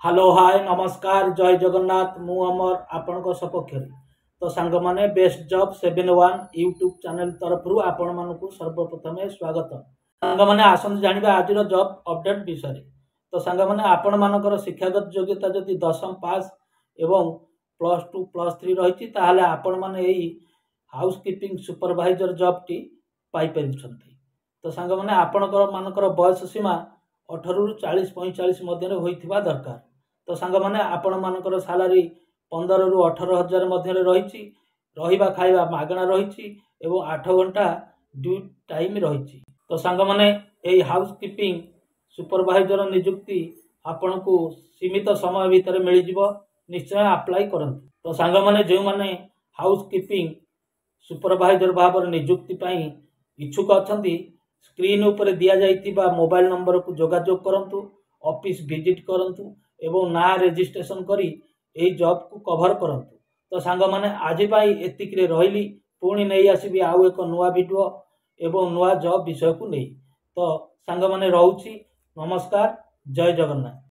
Hello hi नमस्कार जय जगन्नाथ मु अमर आपण सपक्ष तो सांग माने बेस्ट जॉब 71 यूट्यूब चैनल तरफ आपण मानक सर्वप्रथम स्वागत। सांग माने आसंत जानिबा आज जॉब अपडेट विषय। तो सांग माने आपण मानकर शिक्षागत योग्यता जदि 10वीं पास एवं +2 +3 रही ताहले आपण माने एई housekeeping supervisor job T pi परिछंती। तो सांग माने आपणकर मानकर बयस सीमा 18 रु 40 45 मध्य होइथिबा दरकार। तो सांग माने आपण मानकर सैलरी 15 रु 18 हजार मध्य रही रहिबा खाइबा मागणा रही एवं 8 घंटा ड्यूटी टाइम रही। तो सांग माने एई हाउसकीपिंग सुपरवाइजर नियुक्ति आपण को सीमित समय भितर मिल जिवो, निश्चय अप्लाई करंतु। तो सांग माने जे माने हाउसकीपिंग सुपरवाइजर भाव नियुक्ति पाई इच्छुक अछंती स्क्रीन ऊपर दिया जाइतिबा मोबाइल नंबर को जोगाजोग करंतु, ऑफिस विजिट करंतु एवं ना रजिस्ट्रेशन करी एही जॉब को कवर करंतु। तो सांग माने आज पाई एतिक रे रहिली, पुणी नहीं आसीबी आउ एक नुआ वीडियो एवं नुआ जॉब विषय को नहीं। तो सांग माने रहउची नमस्कार जय जगन्नाथ।